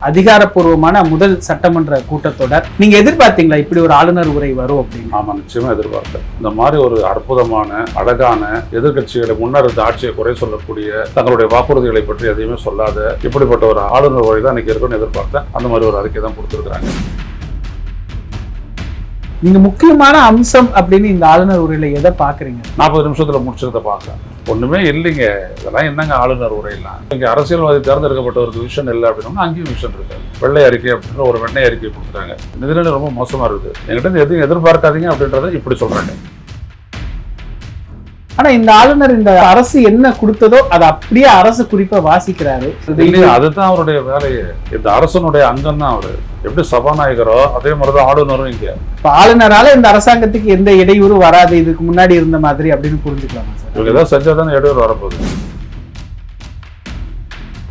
அதிகாரப்பூர்வமான முதல் சட்டமன்ற கூட்டத்தொடர். நீங்க எதிர்பார்த்தீங்களா இப்படி ஒரு ஆளுநர் உரை வரும் அப்படின்னு? ஆமா, நிச்சயமா எதிர்பார்த்தேன். இந்த மாதிரி ஒரு அற்புதமான அழகான எதிர்கட்சிகளை முன்னர் இருந்த ஆட்சியை குறை சொல்லக்கூடிய தங்களுடைய வாக்குறுதிகளை பற்றி எதையுமே சொல்லாத இப்படிப்பட்ட ஒரு ஆளுநர் உரை தான் இன்னைக்கு இருக்குன்னு எதிர்பார்த்தேன். அந்த மாதிரி ஒரு அறிக்கை தான் கொடுத்துருக்காங்க. நீங்க முக்கியமான அம்சம் அப்படின்னு இந்த ஆளுநர் உரையில எதை பாக்குறீங்க? 40 நிமிஷத்துல முடிச்சதை பார்க்க ஒண்ணுமே இல்லைங்க. இதெல்லாம் என்னங்க ஆளுநர் உரையெல்லாம்? இங்க அரசியல்வாதி தேர்ந்தெடுக்கப்பட்ட ஒரு விஷன் இல்லை அப்படின்னா அங்கேயும் விஷன் இருக்காது. வெள்ளை அறிக்கை அப்படின்ற ஒரு வெண்ணெய் அறிக்கை கொடுத்துட்டாங்க. நிதிநிலை ரொம்ப மோசமா இருக்குது, என்கிட்ட எதையும் எதிர்பார்க்காதீங்க அப்படின்றத இப்படி சொல்றாங்க. ஆனா இந்த ஆளுநர் இந்த அரசு என்ன கொடுத்ததோ அதை அப்படியே அரசு குறிப்பா வாசிக்கிறாரு. அதுதான் அவருடைய வேலையே. இந்த அரசனுடைய அங்கம் தான் அவரு. எப்படி சபாநாயகரோ அதே மாதிரிதான் ஆளுநரும். இங்க ஆளுநரால இந்த அரசாங்கத்துக்கு எந்த இடையூறு வராது, இதுக்கு முன்னாடி இருந்த மாதிரி அப்படின்னு புரிஞ்சுக்கலாமா சார்? இவங்க ஏதாவது செஞ்சாதானே இடையூறு வரப்போகுது.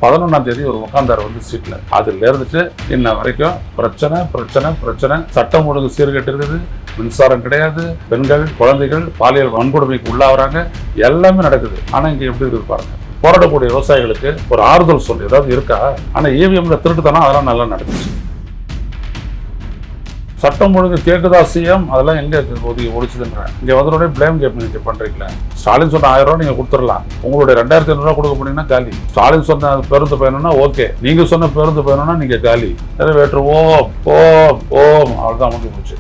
11ஆம் தேதி ஒரு உட்காந்தார் சீட்ல. அதுல இருந்துட்டு இன்ன வரைக்கும் பிரச்சனை பிரச்சனை பிரச்சனை. சட்டம் ஒழுங்கு சீர்கெட்டு இருக்குது, மின்சாரம் கிடையாது, பெண்கள் குழந்தைகள் பாலியல் வன்கொடுமைக்கு உள்ளாகிறாங்க, எல்லாமே நடக்குது. ஆனா இங்க எப்படி இருக்குது பாருங்க. போராடக்கூடிய விவசாயிகளுக்கு ஒரு ஆறுதல் சொல்லி ஏதாவது இருக்கா? ஆனா EVMல திருட்டுத்தானா அதெல்லாம் நல்லா நடக்குது. சட்டம் ஒழுங்கு கேட்குதா சிஎம்? அதெல்லாம் எங்க ஒதுக்கி ஒழிச்சுதுன்ற இங்க வந்தோடனே பிளேம் கேம் நீங்க பண்றீங்களா? ஸ்டாலின் சொன்ன 1000 ரூபாய் நீங்க கொடுத்துடலாம், உங்களுடைய 2500 ரூபாய் கொடுக்க போனீங்கன்னா காலி. ஸ்டாலின் சொன்ன பேருந்து பயணம்னா ஓகே, நீங்க சொன்ன பேருந்து பயணம்னா நீங்க காலி. நிறைவேற்றுவோம் ஓம் ஓம், அவ்வளவுதான் முடிஞ்சு போச்சு.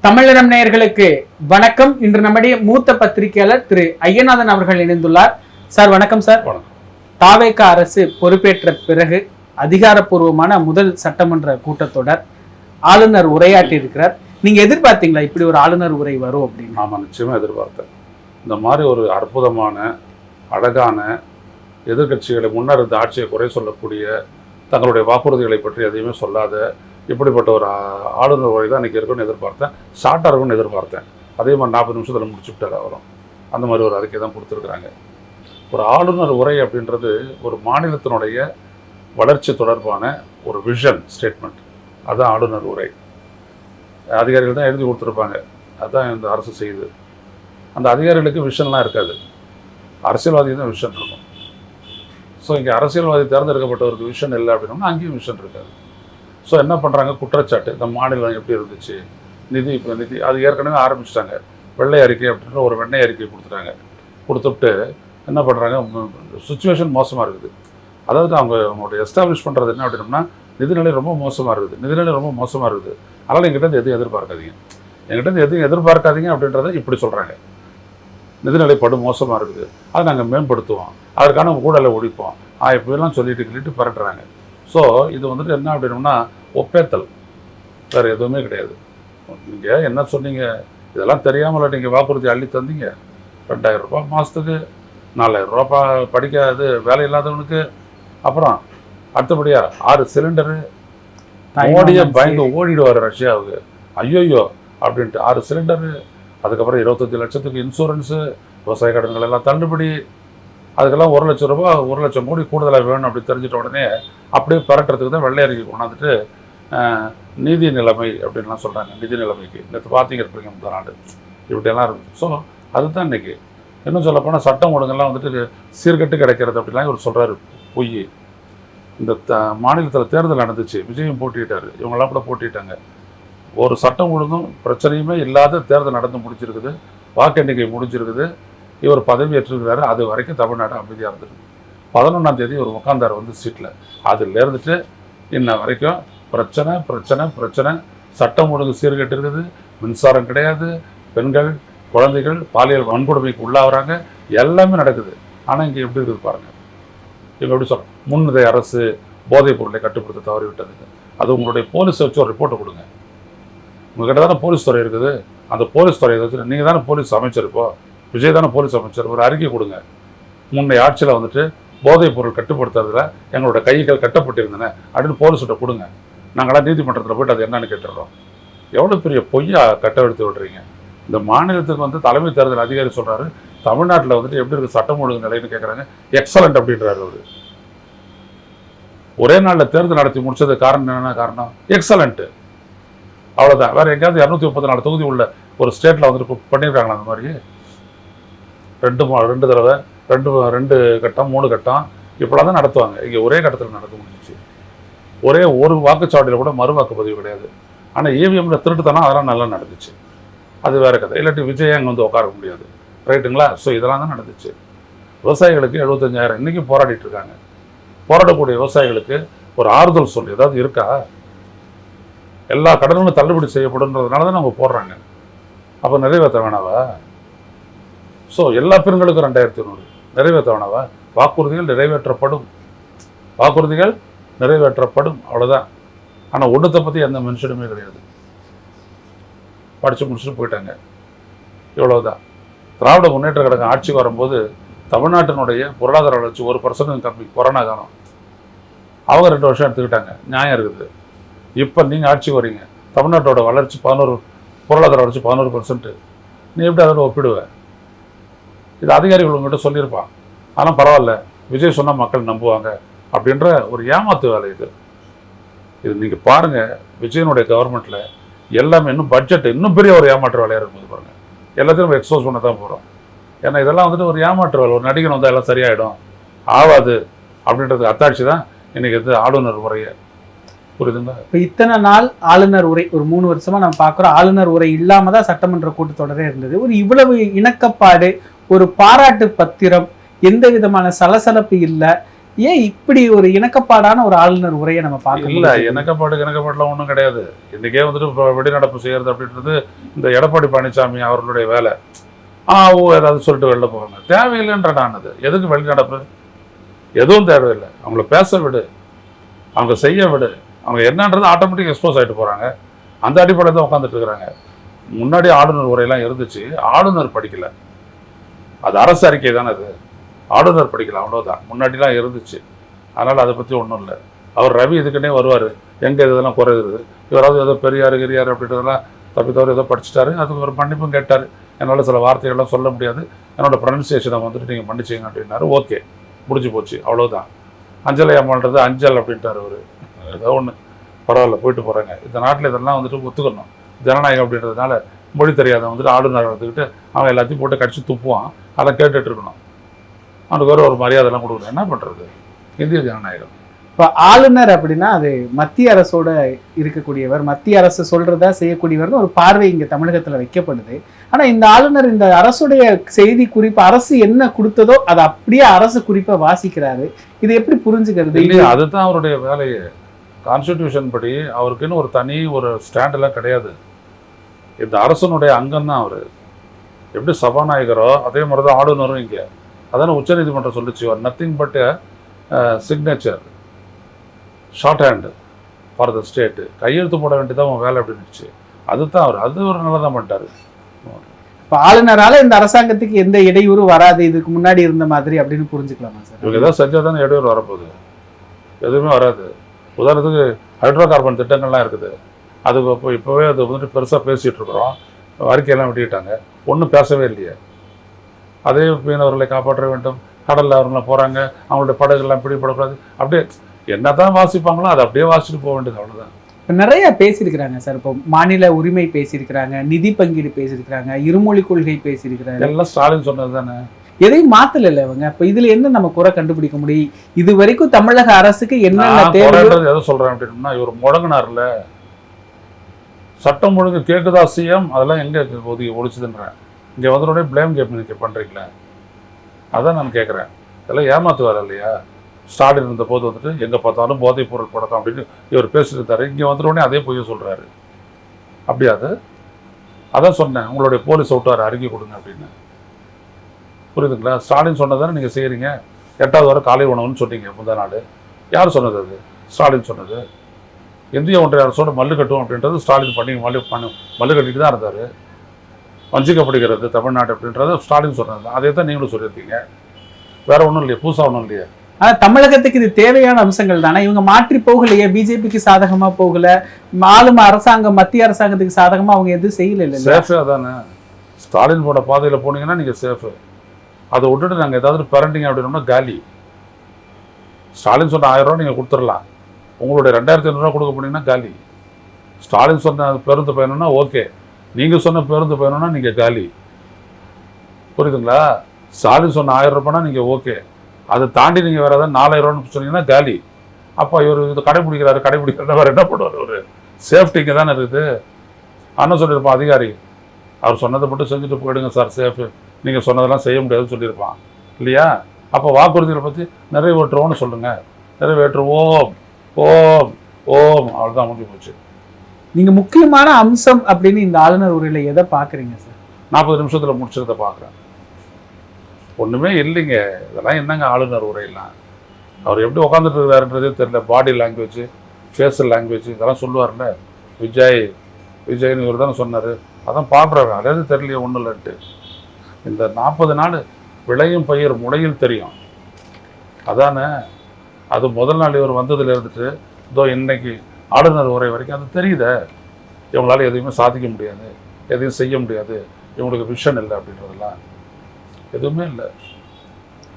தமிழரம் நேயர்களுக்கு வணக்கம். இன்று நம்முடைய மூத்த பத்திரிகையாளர் திரு ஐயநாதன் அவர்கள் இணைந்துள்ளார். சார் வணக்கம் சார். தாவேகா அரசு பொறுப்பேற்ற பிறகு அதிகாரப்பூர்வமான முதல் சட்டமன்ற கூட்டத்தொடர், ஆளுநர் உரையாற்றி இருக்கிறார். நீங்க எதிர்பார்த்தீங்களா இப்படி ஒரு ஆளுநர் உரை வரும் அப்படின்னு? ஆமா, நிச்சயமா எதிர்பார்த்தேன். இந்த மாதிரி ஒரு அற்புதமான அழகான எதிர்கட்சிகளை முன்னர் இருந்த ஆட்சியை குறை சொல்லக்கூடிய தங்களுடைய வாக்குறுதிகளை பற்றி எதையுமே சொல்லாத இப்படிப்பட்ட ஒரு ஆளுநர் உரை தான் இன்றைக்கி இருக்குன்னு எதிர்பார்த்தேன். ஷார்ட்டாக இருக்குன்னு எதிர்பார்த்தேன். அதே மாதிரி 40 நிமிஷத்தில் முடிச்சுவிட்டார் அவரும். அந்த மாதிரி ஒரு அறிக்கை தான் கொடுத்துருக்குறாங்க. ஒரு ஆளுநர் உரை அப்படின்றது ஒரு மாநிலத்தினுடைய வளர்ச்சி தொடர்பான ஒரு விஷன் ஸ்டேட்மெண்ட். அதுதான் ஆளுநர் உரை. அதிகாரிகள் தான் எழுதி கொடுத்துருப்பாங்க. அதுதான் இந்த அரசு செய்யுது. அந்த அதிகாரிகளுக்கு விஷன்லாம் இருக்காது, அரசியல்வாதி தான் விஷன் இருக்கும். ஸோ இங்கே அரசியல்வாதி தேர்ந்தெடுக்கப்பட்டவருக்கு விஷன் இல்லை அப்படின்னா அங்கேயும் விஷன் இருக்காது. ஸோ என்ன பண்ணுறாங்க, குற்றச்சாட்டு. இந்த மாநிலம் எப்படி இருந்துச்சு, நிதி இப்போ நிதி அது ஏற்கனவே ஆரம்பிச்சிட்டாங்க. வெள்ளை அறிக்கை அப்படின்ற ஒரு வெண்ணெய் அறிக்கை கொடுத்துட்டாங்க. கொடுத்துட்டு என்ன பண்ணுறாங்க, சுச்சுவேஷன் மோசமாக இருக்குது. அதாவது அவங்களுடைய எஸ்டாப்ளிஷ் பண்ணுறது என்ன அப்படின்னா, நிதிநிலை ரொம்ப மோசமாக இருக்குது, நிதிநிலை ரொம்ப மோசமாக இருக்குது, அதனால் எங்கிட்ட எதுவும் எதிர்பார்க்காதீங்க, எங்கிட்ட எதுவும் எதிர்பார்க்காதீங்க அப்படின்றத இப்படி சொல்கிறாங்க. நிதிநிலை படு மோசமாக இருக்குது, அதை நாங்கள் மேம்படுத்துவோம், அதற்கான ஊழலை ஒழிப்போம், இப்போலாம் சொல்லிட்டு பரட்டுறாங்க. ஸோ இது என்ன அப்படின்னோம்னா ஒப்பேத்தல், வேறு எதுவுமே கிடையாது. நீங்கள் என்ன சொன்னீங்க, இதெல்லாம் தெரியாமல் நீங்கள் வாக்குறுதி அள்ளி தந்தீங்க. 2000 ரூபாய் மாதத்துக்கு, 4000 ரூபாய் படிக்காது வேலை இல்லாதவனுக்கு, அப்புறம் அடுத்தபடியாக 6 சிலிண்டரு. மோடியை பயந்து ஓடிடுவார் ரஷ்யாவுக்கு, ஐயோயோ அப்படின்ட்டு 6 சிலிண்டரு. அதுக்கப்புறம் 25 லட்சத்துக்கு இன்சூரன்ஸு, விவசாய கடன்கள் எல்லாம் தள்ளுபடி. அதுக்கெல்லாம் 1 லட்சம் ரூபாய், 1 லட்சம் கோடி கூடுதலாக வேணும் அப்படி தெரிஞ்சிட்ட உடனே அப்படியே பரட்டுறதுக்கு தான் வெள்ளை அறிக்கை கொண்டாந்துட்டு நீதி நிலைமை அப்படின்லாம் சொல்கிறாங்க. நிதி நிலைமைக்கு நேற்று பார்த்தீங்க இருப்பீங்க இந்த நாடு இப்படியெல்லாம் இருக்குது. ஸோ அதுதான் இன்றைக்கி இன்னும் சொல்லப்போனால் சட்டம் ஒழுங்கெல்லாம் சீர்கட்டு கிடைக்கிறது அப்படிலாம் இவர் சொல்கிறாரு. பொய். இந்த மாநிலத்தில் தேர்தல் நடந்துச்சு, விஜயம் போட்டிட்டார், இவங்கெல்லாம் கூட போட்டிட்டாங்க. ஒரு சட்டம் ஒழுங்கும் பிரச்சனையுமே இல்லாத தேர்தல் நடந்து முடிச்சிருக்குது, வாக்கு எண்ணிக்கை முடிஞ்சிருக்குது, இவர் பதவி ஏற்றிருக்கிறாரு. அது வரைக்கும் தமிழ்நாடு அமைதியாக இருந்திருக்கு. 11ஆம் தேதி ஒரு உட்காந்தார் சீட்டில். அதில் இருந்துட்டு இன்ன வரைக்கும் பிரச்சனை பிரச்சனை பிரச்சனை. சட்டம் ஒழுங்கு சீர்கெட்டு இருக்குது, மின்சாரம் கிடையாது, பெண்கள் குழந்தைகள் பாலியல் வன்கொடுமைக்கு உள்ளாகிறாங்க, எல்லாமே நடக்குது. ஆனால் இங்கே எப்படி இருக்குது பாருங்கள். இவங்க எப்படி சொல்கிறோம், முன்னிலை அரசு போதைப் பொருளை கட்டுப்படுத்த தவறிவிட்டதுக்கு. அது உங்களுடைய போலீஸை வச்சு ஒரு ரிப்போர்ட்டை கொடுங்க. உங்கள்கிட்ட தானே போலீஸ் துறை இருக்குது, அந்த போலீஸ் துறையை வச்சு நீங்கள் தானே போலீஸ் அமைச்சர், இப்போ விஜய் தானே போலீஸ் அமைச்சர், ஒரு அறிக்கை கொடுங்க. முன்னைய ஆட்சியில் போதைப் பொருள் கட்டுப்படுத்துறதுல எங்களோட கைகள் கட்டப்பட்டிருந்தன அப்படின்னு போலீஸ்கிட்ட கொடுங்க. நாங்களாம் நீதிமன்றத்தில் போய்ட்டு அது என்னன்னு கேட்டுடுறோம். எவ்வளோ பெரிய பொய்யா கட்டெடுத்து விடுறீங்க. இந்த மாநிலத்துக்கு தலைமை தேர்தல் அதிகாரி சொல்கிறாரு, தமிழ்நாட்டில் எப்படி இருக்குது சட்டம் ஒழுங்கு நிலைன்னு கேட்குறாங்க. எக்ஸலண்ட் அப்படின்றாரு அவர். ஒரே நாளில் தேர்தல் நடத்தி முடிச்சது காரணம் என்ன? காரணம் எக்ஸலண்ட்டு. அவ்வளோதான். வேறு எங்கேயாவது 234 தொகுதி உள்ள ஒரு ஸ்டேட்டில் வந்துட்டு பண்ணியிருக்காங்களா அந்த மாதிரி? 2 தடவை 2 கட்டம் 3 கட்டம் இப்படிலாம் தான் நடத்துவாங்க. இங்கே ஒரே கட்டத்தில் நடக்க முடிஞ்சிச்சு. ஒரே ஒரு வாக்குச்சாவடியில் கூட மறு வாக்குப்பதிவு கிடையாது. ஆனால் இவிஎம்ல திருட்டுத்தனம் அதெல்லாம் நல்லா நடந்துச்சு. அது வேறு கதை. இல்லாட்டி விஜய் அங்கே வந்து உட்கார முடியாது, ரைட்டுங்களா? ஸோ இதெல்லாம் தான் நடந்துச்சு. விவசாயிகளுக்கு 75,000 இன்றைக்கி போராடிட்டு இருக்காங்க. போராடக்கூடிய விவசாயிகளுக்கு ஒரு ஆறுதல் சொல் ஏதாவது இருக்கா? எல்லா கடன்களும் தள்ளுபடி செய்யப்படுன்றதுனால தான் அவங்க போடுறாங்க. அப்போ நிறைவேற்ற வேணாவா? ஸோ எல்லா பெண்களுக்கும் 2,200 நிறைவேற்ற வேணாவா? வாக்குறுதிகள் நிறைவேற்றப்படும், வாக்குறுதிகள் நிறைவேற்றப்படும், அவ்வளோதான். ஆனால் ஒன்றத்தை பற்றி எந்த மென்ஷனுமே கிடையாது. படித்து முடிச்சுட்டு போயிட்டாங்க, இவ்வளவுதான். திராவிட முன்னேற்ற கழகம் ஆட்சிக்கு வரும்போது தமிழ்நாட்டினுடைய பொருளாதார வளர்ச்சி 1% கம்மி. கொரோனா காலம் அவங்க 2 வருஷம் எடுத்துக்கிட்டாங்க, நியாயம் இருக்குது. இப்போ நீங்கள் ஆட்சிக்கு வரீங்க, தமிழ்நாட்டோட வளர்ச்சி 11, பொருளாதார வளர்ச்சி 11%. நீ எப்படி அதில் ஒப்பிடுவேன்? இது அதிகாரிகள் உங்கள்கிட்ட சொல்லியிருப்பான். ஆனால் பரவாயில்ல, விஜய் சொன்னால் மக்கள் நம்புவாங்க அப்படின்ற ஒரு ஏமாத்து வேலை இது. இது நீங்கள் பாருங்கள், விஜயனுடைய கவர்மெண்ட்டில் எல்லாமே இன்னும் பட்ஜெட் இன்னும் பெரிய ஒரு ஏமாற்று வேலையாக இருக்கும்போது பாருங்கள். எல்லாத்தையும் நம்ம எக்ஸ்போஸ் பண்ண தான் போகிறோம். ஏன்னா இதெல்லாம் வந்துட்டு ஒரு ஏமாற்று வேலை. ஒரு நடிகன் வந்தால் எல்லாம் சரியாயிடும், ஆகாது அப்படின்றதுக்கு அத்தாட்சி தான் இன்றைக்கி வந்து ஆளுநர் உரையை. புரியுதுங்களா? இப்போ இத்தனை நாள் ஆளுநர் உரை, ஒரு 3 வருஷமா நம்ம பார்க்குறோம், ஆளுநர் உரை இல்லாமல் தான் சட்டமன்ற கூட்டத்தொடரே இருந்தது. ஒரு இவ்வளவு இணக்கப்பாடு, ஒரு பாராட்டு பத்திரம், எந்த விதமான சலசலப்பு இல்லை. ஏன் இப்படி ஒரு இணக்கப்பாடான ஒரு ஆளுநர் உரையை நம்ம பார்க்க இல்லை? இணக்கப்பாடுலாம் ஒன்றும் கிடையாது. இன்றைக்கே வந்துட்டு வெளிநடப்பு செய்கிறது அப்படின்றது இந்த எடப்பாடி பழனிசாமி அவர்களுடைய வேலை. ஏதாவது சொல்லிட்டு வெளில போவாங்க, தேவையில்லைன்ற நான். அது எதுக்கு வெளிநடப்பு? எதுவும் தேவையில்லை. அவங்கள பேச விடு, அவங்க செய்ய விடு. அவங்க என்னன்றது ஆட்டோமேட்டிக் எக்ஸ்போஸ் ஆகிட்டு போகிறாங்க. அந்த அடிப்படையில் தான் உட்காந்துட்டு இருக்கிறாங்க. முன்னாடி ஆளுநர் உரையெல்லாம் இருந்துச்சு, ஆளுநர் படிக்கலை. அது அரசு அறிக்கை தானே, அது ஆளுநர் படிக்கல, அவ்வளோதான். முன்னாடிலாம் இருந்துச்சு. அதனால் அதை பற்றி ஒன்றும் இல்லை. அவர் ரவி இதுக்குன்னே வருவார், எங்கே இதெல்லாம் குறையுது, இவராவது ஏதோ பெரியார் அப்படின்றதெல்லாம் தப்பி தவிர ஏதோ படிச்சுட்டாரு, அதுக்கு ஒரு மன்னிப்பும் கேட்டார். என்னால் சில வார்த்தைகள்லாம் சொல்ல முடியாது, என்னோடய ப்ரொனன்சியேஷனை வந்துட்டு நீங்கள் மன்னிச்சிங்க அப்படின்னாரு. ஓகே, முடிஞ்சு போச்சு, அவ்வளோதான். அஞ்சலை அம்மான்றது அஞ்சல் அப்படின்ட்டார் அவர். ஏதோ ஒன்று, பரவாயில்ல, போயிட்டு போகிறாங்க. இந்த நாட்டில் இதெல்லாம் வந்துட்டு ஒத்துக்கணும். ஜனநாயகம் அப்படின்றதுனால மொழி தெரியாத வந்துட்டு ஆளுநர் வந்துக்கிட்டு அவன் எல்லாத்தையும் போட்டு கடிச்சு துப்புவான். அதை கேட்டுட்டு இருக்கணும். அவனுக்கு ஒரு மரியாதைலாம் கொடுக்கணும். என்ன பண்ணுறது? இந்திய ஜனநாயகம். இப்போ ஆளுநர் அப்படின்னா அது மத்திய அரசோட இருக்கக்கூடியவர், மத்திய அரசு சொல்றதா செய்யக்கூடியவர்னு ஒரு பார்வை இங்கே தமிழகத்தில் வைக்கப்படுது. ஆனால் இந்த ஆளுநர் இந்த அரசுடைய செய்தி குறிப்பு, அரசு என்ன கொடுத்ததோ அதை அப்படியே அரசு குறிப்பை வாசிக்கிறாரு. இது எப்படி புரிஞ்சுக்கிறது? இல்லையா, அதுதான் அவருடைய வேலையே. கான்ஸ்டிடியூஷன் படி அவருக்குன்னு ஒரு தனி ஒரு ஸ்டாண்டெல்லாம் கிடையாது. இந்த அரசனுடைய அங்கம் தான் அவர். எப்படி சபாநாயகரோ அதே மாதிரி தான் ஆளுநரும். இங்கே அதான உச்சநீதிமன்றம் சொல்லிச்சு, ஒரு nothing but signature, short hand for the state. கையெழுத்து போட வேண்டியதான் அவன் வேலை அப்படின்னுச்சு. அதுதான் அவர், அது ஒரு நல்லா தான் பண்ணிட்டார். இப்போ ஆளுநரால் இந்த அரசாங்கத்துக்கு எந்த இடையூறு வராது, இதுக்கு முன்னாடி இருந்த மாதிரி அப்படின்னு புரிஞ்சுக்கலாமா சார்? இவங்க ஏதாவது செஞ்சால் தானே இடையூறு வரப்போகுது. எதுவுமே வராது. உதாரணத்துக்கு ஹைட்ரோ கார்பன் திட்டங்கள்லாம் இருக்குது. அதுக்கு இப்போவே அது வந்துட்டு பெருசாக பேசிகிட்டு இருக்கிறோம். அறிக்கையெல்லாம் விட்டுக்கிட்டாங்க, ஒன்றும் பேசவே இல்லையே. அதே மீனவர்களை காப்பாற்ற வேண்டும், கடலில் அவங்களாம் போகிறாங்க, அவங்களுடைய படகுகள்லாம் பிடிபடக்கூடாது. அப்படியே என்ன தான் வாசிப்பாங்களோ அதை அப்படியே வாசிச்சுட்டு போக வேண்டியது, அவ்வளோதான். இப்போ நிறைய பேசியிருக்கிறாங்க சார். இப்போ மாநில உரிமை பேசியிருக்கிறாங்க, நிதி பங்கீடு பேசியிருக்கிறாங்க, இருமொழி கொள்கை பேசியிருக்கிறாங்க. எல்லாம் ஸ்டாலின் சொன்னது தானே, எதையும் மாத்தல இவங்க. இப்போ இதுல என்ன நம்ம குறை கண்டுபிடிக்க முடியும்? இது வரைக்கும் தமிழக அரசுக்கு என்னென்ன தேவை எதை சொல்றேன் அப்படின்னா, இவர் முடங்கினார்ல, சட்டம் ஒழுங்கு கேட்குதா சிஎம், அதெல்லாம் எங்கே ஒழிச்சுதுன்றேன். இங்கே வந்தோடனே பிளேம் கேம் நீங்கள் பண்ணுறீங்களே, அதான் நான் கேட்குறேன். இதெல்லாம் ஏமாத்துவார் இல்லையா? ஸ்டாலின் இருந்த போது வந்துட்டு எங்கே பார்த்தாலும் போதைப் பொருள் படக்கம் அப்படின்னு இவர் பேசிட்டு இருந்தார். இங்கே வந்தோடனே அதே பொய்ய சொல்கிறாரு. அப்படியா? அது அதான் சொன்னேன், உங்களுடைய போலீஸ் விட்டார் அறிக்கை கொடுங்க அப்படின்னு. புரியுதுங்களா? ஸ்டாலின் சொன்னதானே நீங்கள் செய்கிறீங்க. 8வது வாரம் காலை உணவுன்னு சொன்னீங்க முந்தா நாள். யார் சொன்னது? அது ஸ்டாலின் சொன்னது. இந்திய ஒன்றிய அரசோட மல்லு கட்டும் அப்படின்றது ஸ்டாலின் மல்லு கட்டிட்டு தான் இருந்தார். வஞ்சிக்கப்படுகிறது தமிழ்நாடு அப்படின்றது ஸ்டாலின் சொன்னது. அதே தான் நீங்களும் சொல்லியிருக்கீங்க. வேற ஒன்றும் இல்லையா, புதுசாக ஒன்றும் இல்லையா? ஆனால் தமிழகத்துக்கு இது தேவையான அம்சங்கள் தானே. இவங்க மாற்றி போகலையே, பிஜேபிக்கு சாதகமாக போகல, ஆளும் அரசாங்கம் மத்திய அரசாங்கத்துக்கு சாதகமாக அவங்க எதுவும் செய்யல. இல்லை, சேஃபு அதானே. ஸ்டாலின் போட பாதையில் போனீங்கன்னா நீங்கள் சேஃபு. அதை விட்டுட்டு நாங்கள் ஏதாவது பேரண்டிங் அப்படின்னோம்னா காலி. ஸ்டாலின் சொன்ன 1000 ரூபா நீங்கள் கொடுத்துடலாம், உங்களுடைய 2500 ரூபா கொடுக்க போனீங்கன்னா காலி. ஸ்டாலின் சொன்ன பேருந்து பயணம்னா ஓகே, நீங்கள் சொன்ன பேருந்து பயணம்னா நீங்கள் காலி. புரியுதுங்களா? ஸ்டாலின் சொன்ன 1000 ரூபாய்னா நீங்கள் ஓகே, அதை தாண்டி நீங்கள் வேறு ஏதாவது 4000 ரூபான்னு சொன்னீங்கன்னா காலி. அப்போ இவர் இது கடைபிடிக்கிறாரு வேறு என்ன பண்ணுவார்? ஒரு சேஃப்டி இங்கே தானே இருக்குது. அண்ணன் சொல்லியிருப்பான் அதிகாரி, அவர் சொன்னதை மட்டும் செஞ்சுட்டு போயிடுங்க சார், சேஃபு, நீங்கள் சொன்னதெல்லாம் செய்ய முடியாதுன்னு சொல்லியிருப்பான் இல்லையா? அப்போ வாக்குறுதிகளை பற்றி நிறைவேற்றுவோம்னு சொல்லுங்கள். நிறைவேற்றுவோம், ஓம் ஓம், அவ்வளோதான் முடிஞ்சு போச்சு. நீங்கள் முக்கியமான அம்சம் அப்படின்னு இந்த ஆளுநர் உரையில் எதை பார்க்குறீங்க சார்? 40 நிமிஷத்தில் முடிச்சதை பார்க்குறேன். ஒன்றுமே இல்லைங்க. இதெல்லாம் என்னங்க ஆளுநர் உரையெல்லாம்? அவர் எப்படி உட்காந்துட்டு இருக்கிறாருன்றதே தெரியல. பாடி லாங்குவேஜ், ஃபேஷியல் லாங்குவேஜ் இதெல்லாம் சொல்லுவார்ல. விஜய்னு இவர் தானே சொன்னார், அதான் பாடுறாரு. அதாவது தெரியலையே ஒன்றும் இல்லைன்ட்டு. இந்த 40 நாள் விளையும் பயிர் முளையில் தெரியும் அதானே. அது முதல் நாள் இவர் வந்ததில் இருந்துட்டு இதோ இன்னைக்கு ஆளுநர் உரை வரைக்கும் அது தெரியுதே. இவங்களால எதையுமே சாதிக்க முடியாது, எதையும் செய்ய முடியாது, இவங்களுக்கு விஷன் இல்லை அப்படின்றதெல்லாம் எதுவுமே இல்லை.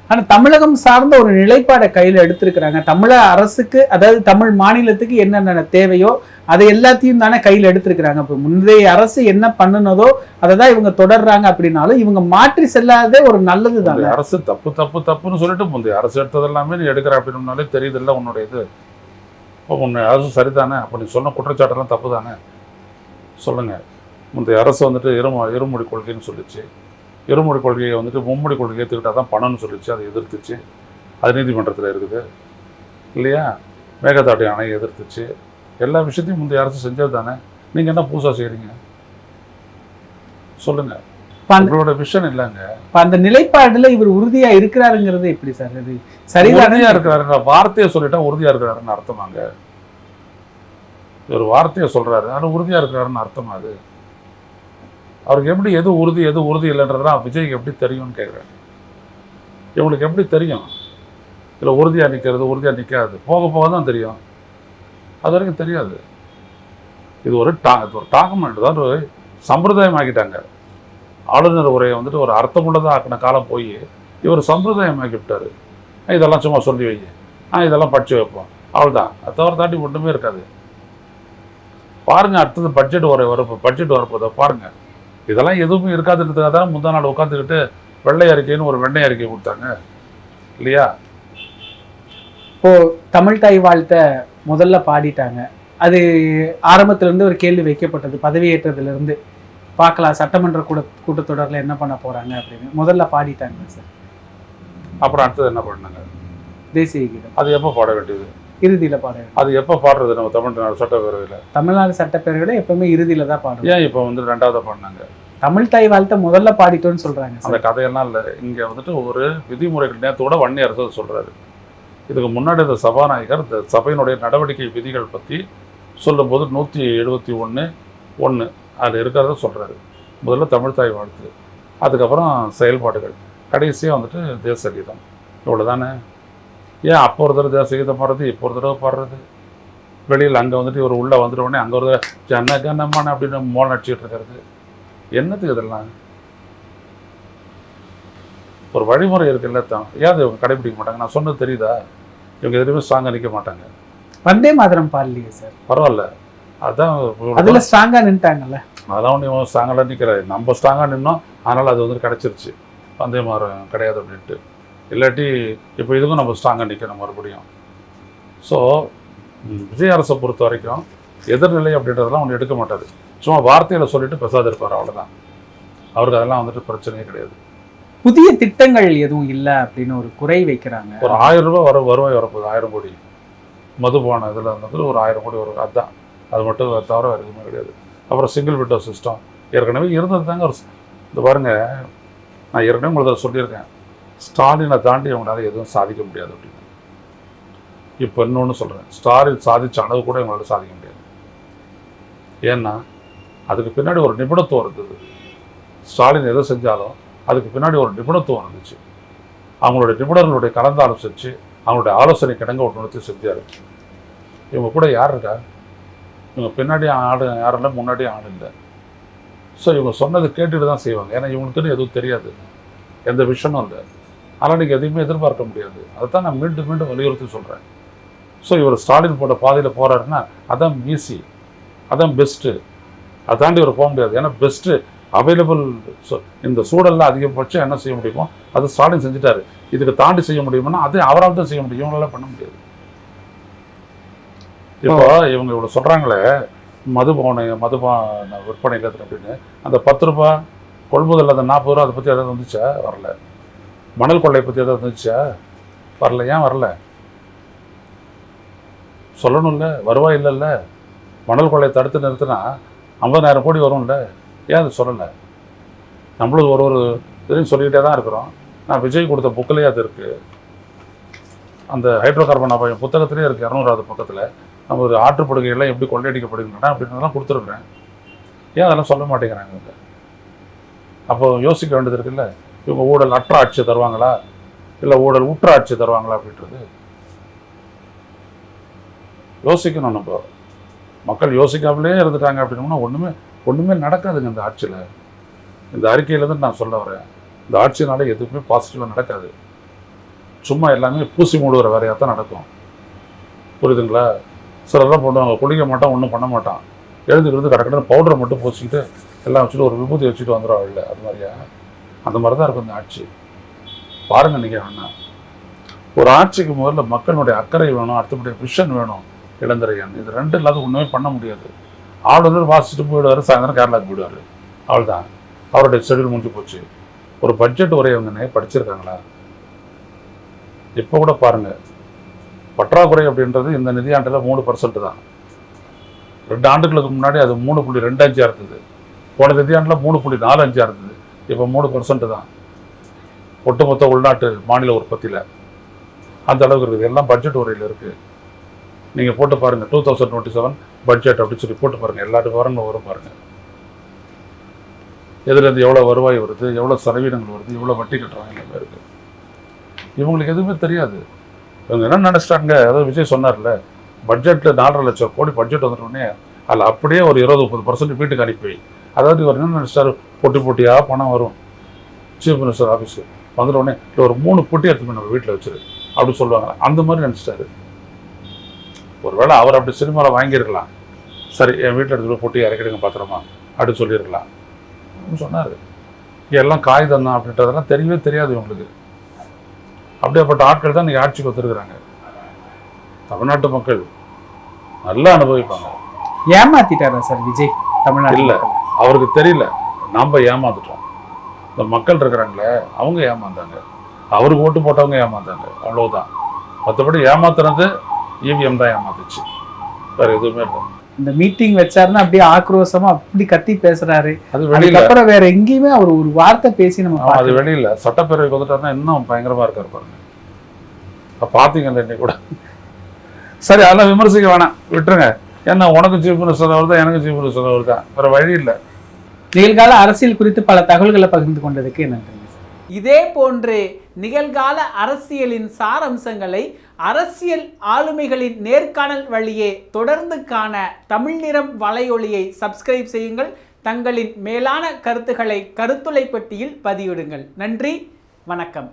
ஆனால் தமிழகம் சார்ந்த ஒரு நிலைப்பாடை கையில் எடுத்திருக்கிறாங்க. தமிழக அரசுக்கு, அதாவது தமிழ் மாநிலத்துக்கு என்னென்ன தேவையோ அதை எல்லாத்தையும் தானே கையில் எடுத்திருக்கிறாங்க. இப்போ முந்தைய அரசு என்ன பண்ணுனதோ அதை தான் இவங்க தொடர்றாங்க. அப்படின்னாலும் இவங்க மாற்றி செல்லாதே ஒரு நல்லது தான். அரசு தப்புன்னு சொல்லிட்டு முந்தைய அரசு எடுத்தது எல்லாமே நீ எடுக்கிற அப்படின்னாலே தெரியுதுல்ல உன்னுடைய இது. இப்போ உன்னை அரசு சரிதானே? அப்போ நீ சொன்ன குற்றச்சாட்டெல்லாம் தப்பு தானே? சொல்லுங்கள். முந்தைய அரசு வந்துட்டு இருமொழி கொள்கைன்னு சொல்லிச்சு. இருமொழி கொள்கையை வந்துட்டு மும்மொழி கொள்கையை ஏற்றுக்கிட்டால் தான் பணம்னு சொல்லிச்சு. அதை எதிர்த்துச்சு. அது நீதிமன்றத்தில் இருக்குது இல்லையா? மேகதாட்டு அணையை எதிர்த்துச்சு. எல்லா விஷயத்தையும் முந்தைய அரசு செஞ்சது தானே. நீங்கள் என்ன புதுசாக செய்கிறீங்க? சொல்லுங்கள். உங்களோட விஷன் இல்லைங்க. அந்த நிலைப்பாடுல இவர் உறுதியா இருக்கிறாருங்கிறது எப்படி சார்? அது சரியா இருக்கிறாருன்ற வார்த்தையை சொல்லிட்டா உறுதியா இருக்கிறாருன்னு அர்த்தமாங்க. ஒரு வார்த்தையை சொல்றாரு, ஆனால் உறுதியா இருக்கிறாருன்னு அர்த்தமா? அது அவருக்கு எப்படி எது உறுதி இல்லைன்றதுலாம் விஜய்க்கு எப்படி தெரியும்னு கேட்குறேன். இவங்களுக்கு எப்படி தெரியும்? இல்லை உறுதியா நிற்கிறது, உறுதியா நிற்காது, போக போக தான் தெரியும். அது வரைக்கும் தெரியாது. இது ஒரு டாக்குமெண்ட் தான், ஒரு சம்பிரதாயம் ஆக்கிட்டாங்க. ஆளுநர் உரையை வந்துட்டு ஒரு அர்த்தமுள்ளதாக ஆக்கின காலம் போய் இவர் சம்பிரதாயம் ஆக்கி விட்டார். இதெல்லாம் சும்மா சொல்லி வை, இதெல்லாம் படித்து வைப்போம், அவ்வளோதான். அதை தவிர தாண்டி ஒன்றுமே இருக்காது. பாருங்கள், அடுத்தது பட்ஜெட் வரப்போதை பாருங்கள். இதெல்லாம் எதுவுமே இருக்காதுன்றதுக்காக தான் முந்தா நாள் உட்காந்துக்கிட்டு வெள்ளை அறிக்கைன்னு ஒரு வெண்ணெய் அறிக்கை கொடுத்தாங்க இல்லையா? இப்போ தமிழ் தாய் வாழ்த்த முதல்ல பாடிட்டாங்க. அது ஆரம்பத்திலேருந்து ஒரு கேள்வி வைக்கப்பட்டது. பதவியேற்றதுலேருந்து பார்க்கலாம் சட்டமன்ற கூட்டத்தொடரில் என்ன பண்ண போகிறாங்க அப்படின்னு. முதல்ல பாடிட்டாங்க சார். அப்புறம் அடுத்தது என்ன பண்ணாங்க? தேசிய கீதம். அது எப்போ பாட வேண்டியது? இறுதியில் பாட. அது எப்போ பாடுறது? நம்ம தமிழ்நாடு சட்டப்பேரவையில். தமிழ்நாடு சட்டப்பேரவையில் எப்பவுமே இறுதியில் தான் பாடுறோம். ஏன் இப்போ வந்து 2வது பாடினாங்க? தமிழ் தாய் வாழ்த்த முதல்ல பாடிட்டோன்னு சொல்கிறாங்க. அந்த கதையெல்லாம் இல்லை. இங்கே வந்துட்டு ஒரு விதிமுறைகள் நேரத்தோட வன்னி அரசு சொல்கிறாரு. இதுக்கு முன்னாடி இந்த சபாநாயகர் இந்த சபையினுடைய நடவடிக்கை விதிகள் பற்றி சொல்லும்போது 171(1) அதில் இருக்கிறத சொல்கிறாரு. முதல்ல தமிழ் தாய் வாழ்த்து, அதுக்கப்புறம் செயல்பாடுகள், கடைசியாக வந்துட்டு தேச கீதம். இவ்வளோ தானே. ஏன் அப்போ ஒரு தடவை தேச கீதம் பாடுறது, இப்போ ஒரு தடவை பாடுறது? வெளியில் அங்கே வந்துட்டு ஒரு உள்ளே வந்துட்ட உடனே அங்கே ஒரு தடவை ஜனகணமன அப்படின்னு மோளம் அடிச்சுட்டு இருக்கிறது என்னத்துக்கு? இதெல்லாம் ஒரு வழிமுறை இருக்குல்ல தான். ஏன் இவங்க கடைபிடிக்க மாட்டாங்க? நான் சொன்னது தெரியுதா? இவங்க எதுவுமே ஸ்ட்ராங்காக நிற்க மாட்டாங்க. வந்தே மாதரம் பாடலையே சார். பரவாயில்ல, அதான் அதில் ஸ்ட்ராங்காக நின்ட்டாங்கல்ல. அதெல்லாம் ஒன்று இவன் ஸ்ட்ராங்காக நிற்கிறாரு. நம்ம ஸ்ட்ராங்காக நின்னோம், அதனால் அது வந்துட்டு கிடச்சிருச்சு. வந்தே மாதரம் கிடையாது அப்படின்ட்டு. இல்லாட்டி இப்போ இதுக்கும் நம்ம ஸ்ட்ராங்காக நிற்கணும் மறுபடியும். ஸோ விஜய் அரசை பொறுத்த வரைக்கும் எதிர்நிலை அப்படின்றதெல்லாம் ஒன்று எடுக்க மாட்டார். சும்மா வார்த்தையில் சொல்லிட்டு பெசாத இருப்பார், அவ்வளோதான். அவருக்கு அதெல்லாம் வந்துட்டு பிரச்சனையே கிடையாது. புதிய திட்டங்கள் எதுவும் இல்லை அப்படின்னு ஒரு குறை வைக்கிறாங்க. ஒரு 1000 ரூபாய் வருவாய் வரப்போகுது. 1000 கோடி மதுபான இதில் இருந்தது ஒரு 1000 கோடி வரும். அதுதான், அது மட்டும் தவிர வேறு எதுவுமே கிடையாது. அப்புறம் சிங்கிள் விண்டோ சிஸ்டம் ஏற்கனவே இருந்தது தாங்க. ஒரு இந்த பாருங்க, நான் ஏற்கனவே உங்களுக்கு சொல்லியிருக்கேன், ஸ்டாலினை தாண்டி அவங்களால எதுவும் சாதிக்க முடியாது அப்படின்னு. இப்போ இன்னொன்று சொல்கிறேன், ஸ்டாலின் சாதிச்ச அளவு கூட இவங்களால சாதிக்க முடியாது. ஏன்னா அதுக்கு பின்னாடி ஒரு நிபுணத்துவம் இருந்தது. ஸ்டாலின் எதை செஞ்சாலும் அதுக்கு பின்னாடி ஒரு நிபுணத்துவம் இருந்துச்சு. அவங்களுடைய நிபுணர்களுடைய கலந்து ஆலோசிச்சு அவங்களுடைய ஆலோசனை கிடங்க ஒன்று செஞ்சார். இவங்க கூட யார் இருக்கா? இவங்க பின்னாடி ஆடு யாரும் இல்லை, முன்னாடி ஆடு இல்லை. ஸோ இவங்க சொன்னது கேட்டுட்டு தான் செய்வாங்க. ஏன்னா இவங்களுக்குன்னு எதுவும் தெரியாது, எந்த விஷயமும் இல்லை. ஆனால் நீங்கள் எதையுமே எதிர்பார்க்க முடியாது. அதுதான் நான் மீண்டும் மீண்டும் வலியுறுத்தி சொல்கிறேன். ஸோ இவர் ஸ்டாலின் போட்ட பாதையில் போகிறாருன்னா அதான் மீசி, அதான் பெஸ்ட்டு. அதை தாண்டி ஒரு போக முடியாது. ஏன்னா பெஸ்ட்டு அவைலபிள் இந்த சூழலில் அதிகபட்சம் என்ன செய்ய முடியுமோ அது ஸ்டாலின் செஞ்சுட்டாரு. இதுக்கு தாண்டி செய்ய முடியும்னா அது அவரால் தான் செய்ய முடியும், இவங்களால பண்ண முடியாது. இப்போ இவங்க இவ்வளோ சொல்கிறாங்களே மதுபான விற்பனை இல்லத்தில் அப்படின்னு, அந்த 10 ரூபா கொள்முதல், அந்த 40 ரூபா, அதை பற்றி எதாவது வந்துச்சா? வரல. மணல் கொள்ளையை பற்றி எதாவது வந்துச்சா? வரல. ஏன் வரல? சொல்லணும்ல, வருவாய் இல்லைல்ல. மணல் கொள்ளையை தடுத்து நிறுத்தினா 50,000 கோடி வரும்ல, ஏன் அது சொல்லலை? நம்மளும் ஒரு இதையும் சொல்லிக்கிட்டே தான் இருக்கிறோம். நான் விஜய் கொடுத்த புக்கிலேயே அது இருக்குது. அந்த ஹைட்ரோ கார்பன் அபாயம் புத்தகத்திலே இருக்குது, 200வது பக்கத்தில். நம்ம ஒரு ஆற்றுப்படுகையெல்லாம் எப்படி கொள்ளையடிக்கப்படுகின்றன அப்படின்றதெல்லாம் கொடுத்துருக்குறேன். ஏன் அதெல்லாம் சொல்ல மாட்டேங்கிறாங்க? அப்போ யோசிக்க வேண்டியது இருக்குல்ல, இவங்க ஊழல் அற்ற ஆட்சி தருவாங்களா இல்லை ஊழல் உற்ற ஆட்சி தருவாங்களா அப்படின்றது யோசிக்கணும். நம்ம மக்கள் யோசிக்காமலே இருந்துட்டாங்க அப்படின்னா ஒன்றுமே நடக்காதுங்க இந்த ஆட்சியில். இந்த அறிக்கையிலேருந்து நான் சொல்ல வரேன், இந்த ஆட்சினால எதுவுமே பாசிட்டிவாக நடக்காது. சும்மா எல்லாமே பூசி மூடுகிற வேலையாக தான் நடக்கும். புரியுதுங்களா? சிலர்லாம் பண்ணுவாங்க, குளிக்க மாட்டான், ஒன்றும் பண்ண மாட்டான், எழுந்துக்கிறது கடற்கடை பவுடரை மட்டும் பூசிக்கிட்டு எல்லாம் வச்சுட்டு ஒரு விபூதி வச்சுட்டு வந்துடும். இல்லை அது மாதிரியா? அந்த மாதிரி தான் இருக்கும் இந்த ஆட்சி. பாருங்கள் நீங்கள் வேணா, ஒரு ஆட்சிக்கு முதல்ல மக்களுடைய அக்கறை வேணும், அடுத்தபடிய விஷன் வேணும். இளந்திரையன் இது 2 இல்லாத ஒன்றுமே பண்ண முடியாது. ஆளுநர் வாசிச்சுட்டு போயிடுவார், சாயந்தரம் கேரளாவுக்கு போயிடுவார், அவ்வளோதான். அவருடைய ஷெடியூல் முடிஞ்சு போச்சு. ஒரு பட்ஜெட் உரையவங்கன்னே படிச்சிருக்காங்களா? இப்போ கூட பாருங்கள், பற்றாக்குறை அப்படின்றது இந்த நிதியாண்டில் 3% தான். 2 ஆண்டுகளுக்கு முன்னாடி அது 3.25 இருந்தது. போன நிதியாண்டில் 3.45 இருந்தது. இப்போ 3% தான் ஒட்டுமொத்த உள்நாட்டு மாநில உற்பத்தியில். அந்த அளவுக்கு இருக்குது. எல்லாம் பட்ஜெட் உரையில் இருக்குது. நீங்கள் போட்டு பாருங்கள், 2027 பட்ஜெட் அப்படின்னு சொல்லி போட்டு பாருங்கள், எல்லா விவரங்களும் வரும் பாருங்கள். எதுலேருந்து எவ்வளோ வருவாய் வருது, எவ்வளோ செலவினங்கள் வருது, எவ்வளோ வட்டி கட்டுறாங்க, எல்லாமே இருக்குது. இவங்களுக்கு எதுவுமே தெரியாது. இவங்க என்ன நினச்சிட்டாங்க, அதாவது விஜய் சொன்னார்ல, பட்ஜெட்டில் 4.5 லட்சம் கோடி பட்ஜெட் வந்துட்டோடனே அதில் அப்படியே ஒரு 20-30% வீட்டுக்கு அனுப்பி, அதாவது இவர் என்ன நினச்சிட்டாரு, போட்டியாக பணம் வரும் சீஃப் மினிஸ்டர் ஆஃபீஸு வந்துட்டோடனே இல்லை ஒரு 3 பொட்டி எடுத்துமே நம்ம வீட்டில் வச்சிரு அப்படி சொல்லுவாங்க. அந்த மாதிரி நினச்சிட்டாரு. ஒருவேளை அவர் அப்படி சினிமாவில் வாங்கியிருக்கலாம், சரி என் வீட்டில் எடுத்து போய் பொட்டி இறக்கிடுங்க பாத்திரமா அப்படின்னு சொல்லியிருக்கலாம் அப்படின்னு சொன்னார். எல்லாம் காகிதம் தான் அப்படின்றதெல்லாம் தெரியவே தெரியாது இவங்களுக்கு. அப்படியேப்பட்ட ஆட்கள் தான் இன்றைக்கி ஆட்சிக்கு வந்துருக்குறாங்க. தமிழ்நாட்டு மக்கள் நல்லா அனுபவிப்பாங்க. ஏமாத்திட்டாரா சார் விஜய் தமிழ்நாடு? இல்லை, அவருக்கு தெரியல, நாம் ஏமாந்துட்டோம். இந்த மக்கள் இருக்கிறாங்களே அவங்க ஏமாந்தாங்க, அவருக்கு ஓட்டு போட்டவங்க ஏமாந்தாங்க, அவ்வளோதான். மற்றபடி ஏமாத்துறது EVM தான் ஏமாத்துச்சு, வேறு எதுவுமே இல்லை. இந்த மீட்டிங் வச்சாருன்னா அப்படியே ஆக்ரோஷமா அப்படி கத்தி பேசுறாரு. அது வெளியில, அப்புறம் வேற எங்கேயுமே அவர் ஒரு வார்த்தை பேசி நம்ம அது வெளியில சட்டப்பேரவைக்கு வந்துட்டாருன்னா இன்னும் பயங்கரமா இருக்காரு பாருங்க. பார்த்தீங்கல்ல இன்னைக்கு கூட. சரி, அதெல்லாம் விமர்சிக்க வேணாம், விட்டுருங்க. ஏன்னா உனக்கு சீஃப் மினிஸ்டர் அவர் தான், எனக்கு சீஃப் மினிஸ்டர் அவர் தான், வேற வழி இல்லை. நிகழ்கால அரசியல் குறித்து பல தகவல்களை பகிர்ந்து கொண்டதுக்கு நன்றி. இதே போன்று நிகழ்கால அரசியலின் சாரம்சங்களை அரசியல் ஆளுமைகளின் நேர்காணல் வழியே தொடர்ந்து காண தமிழ் நிறம் வலையொலியை சப்ஸ்கிரைப் செய்யுங்கள். தங்களின் மேலான கருத்துக்களை கருத்துளை பெட்டியில் பதிவிடுங்கள். நன்றி, வணக்கம்.